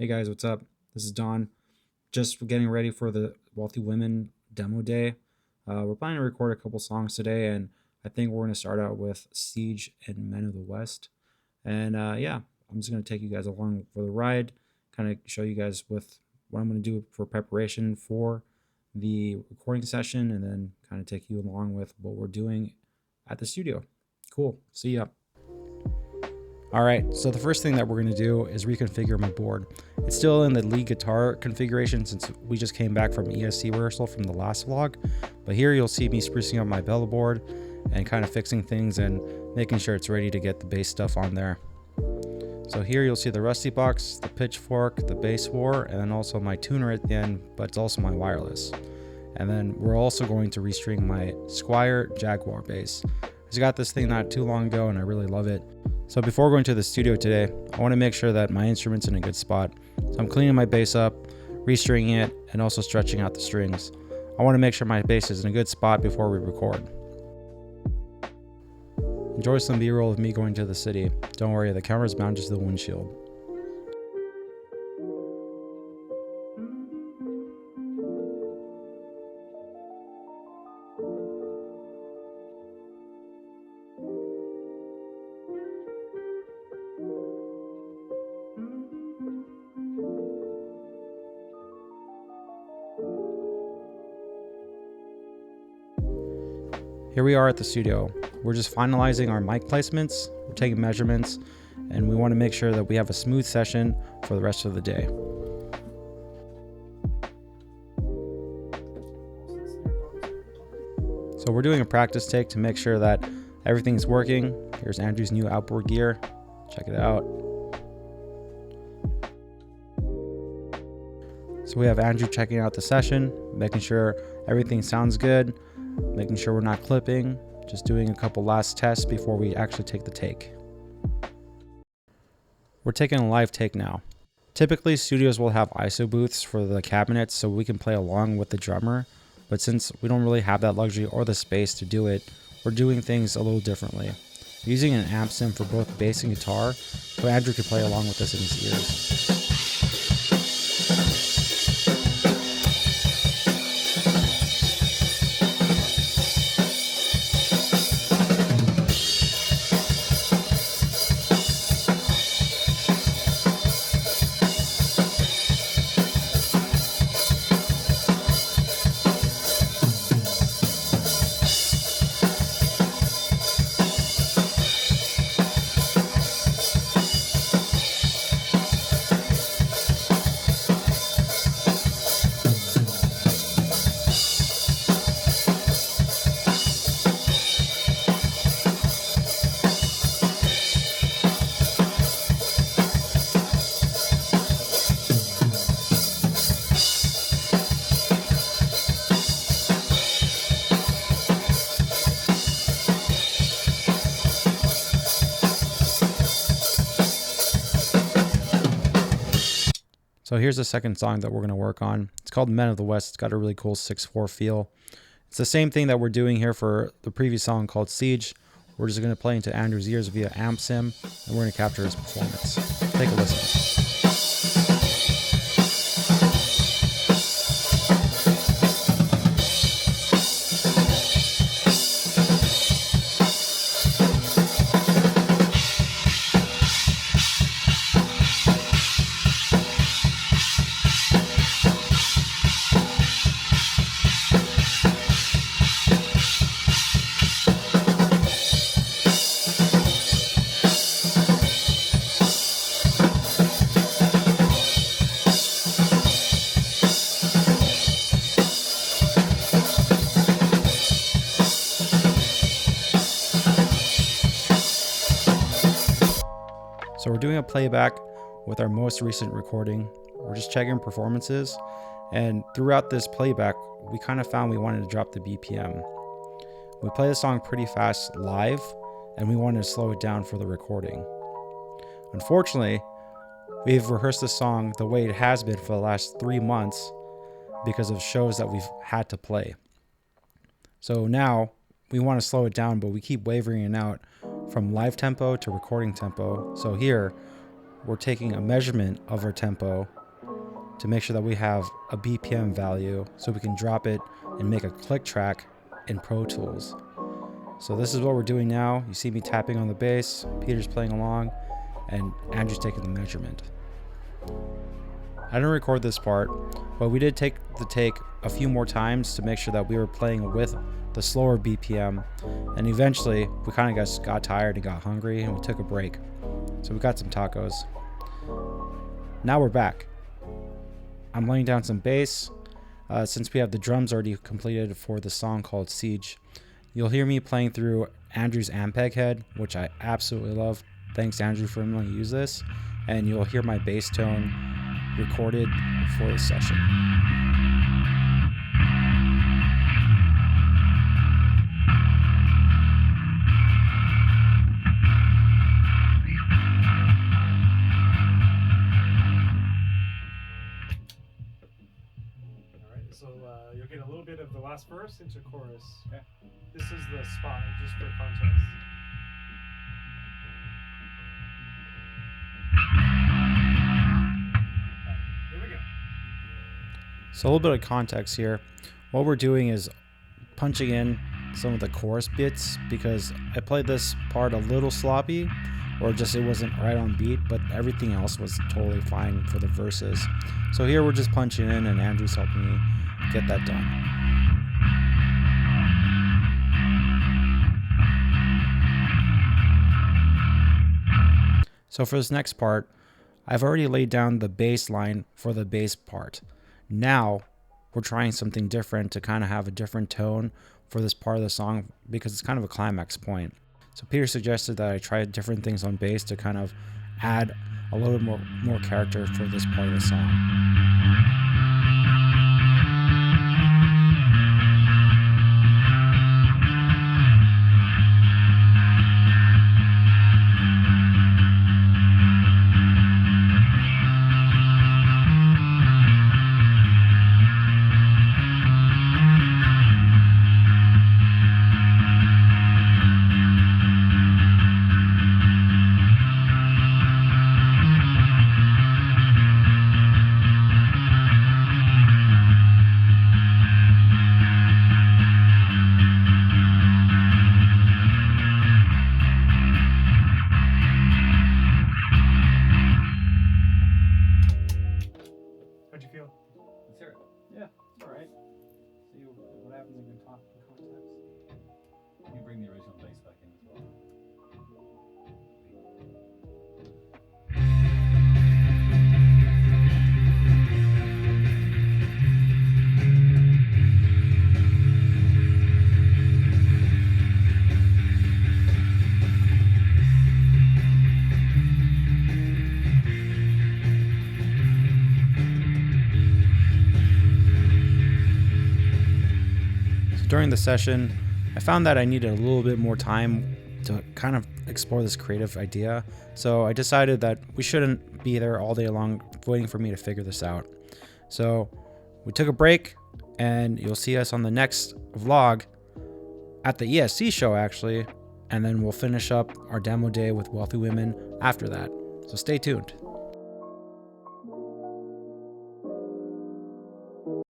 Hey guys, what's up? This is Don. Just getting ready for the Wealthy Women demo day. We're planning to record a couple songs today, and I think we're going to start out with Siege and Men of the West. And yeah, I'm just going to take you guys along for the ride, kind of show you guys with what I'm going to do for preparation for the recording session, and then kind of take you along with what we're doing at the studio. Cool. See ya. All right, so the first thing that we're gonna do is reconfigure my board. It's still in the lead guitar configuration since we just came back from ESC rehearsal from the last vlog, but here you'll see me sprucing up my bellow board and kind of fixing things and making sure it's ready to get the bass stuff on there. So here you'll see the Rusty Box, the Pitchfork, the Bass War, and then also my tuner at the end, but it's also my wireless. And then we're also going to restring my Squier Jaguar bass. I just got this thing not too long ago and I really love it. So before going to the studio today, I want to make sure that my instrument's in a good spot. So I'm cleaning my bass up, restringing it, and also stretching out the strings. I want to make sure my bass is in a good spot before we record. Enjoy some B-roll of me going to the city. Don't worry, the camera's mounted to the windshield. Here we are at the studio. We're just finalizing our mic placements, we're taking measurements, and we want to make sure that we have a smooth session for the rest of the day. So we're doing a practice take to make sure that everything's working. Here's Andrew's new outboard gear. Check it out. So we have Andrew checking out the session, making sure everything sounds good, making sure we're not clipping, just doing a couple last tests before we actually take the take. We're taking a live take now. Typically studios will have ISO booths for the cabinets so we can play along with the drummer, but since we don't really have that luxury or the space to do it, we're doing things a little differently. We're using an amp sim for both bass and guitar, so Andrew can play along with us in his ears. So here's the second song that we're going to work on. It's called Men of the West. It's got a really cool 6/4 feel. It's the same thing that we're doing here for the previous song called Siege. We're just going to play into Andrew's ears via amp sim, and we're going to capture his performance. Take a listen. So we're doing a playback with our most recent recording. We're just checking performances, and throughout this playback, we kind of found we wanted to drop the BPM. We play the song pretty fast live, and we wanted to slow it down for the recording. Unfortunately, we've rehearsed the song the way it has been for the last 3 months because of shows that we've had to play. So now we want to slow it down, but we keep wavering it out from live tempo to recording tempo. So here, we're taking a measurement of our tempo to make sure that we have a BPM value so we can drop it and make a click track in Pro Tools. So this is what we're doing now. You see me tapping on the bass, Peter's playing along, and Andrew's taking the measurement. I didn't record this part, but we did take the take a few more times to make sure that we were playing with the slower BPM, and eventually we kind of just got tired and got hungry and we took a break. So we got some tacos. Now we're back. I'm laying down some bass. Since we have the drums already completed for the song called Siege, you'll hear me playing through Andrew's Ampeg head, which I absolutely love. Thanks, Andrew, for letting me use this. And you'll hear my bass tone recorded for this session. So you'll get a little bit of the last verse into chorus. Okay. This is the spot, just for context. Here we go. So a little bit of context here. What we're doing is punching in some of the chorus bits because I played this part a little sloppy, or just it wasn't right on beat, but everything else was totally fine for the verses. So here we're just punching in and Andrew's helping me get that done. So for this next part, I've already laid down the bass line for the bass part. Now we're trying something different to kind of have a different tone for this part of the song because it's kind of a climax point. So Peter suggested that I try different things on bass to kind of add a little bit more character for this part of the song. How'd you feel? Let's hear it. Yeah, it's all right. See what happens in context. You bring the original bass back in as well. During the session, I found that I needed a little bit more time to kind of explore this creative idea. So I decided that we shouldn't be there all day long waiting for me to figure this out. So we took a break, and you'll see us on the next vlog at the ESC show actually, and then we'll finish up our demo day with Wealthy Women after that. So stay tuned.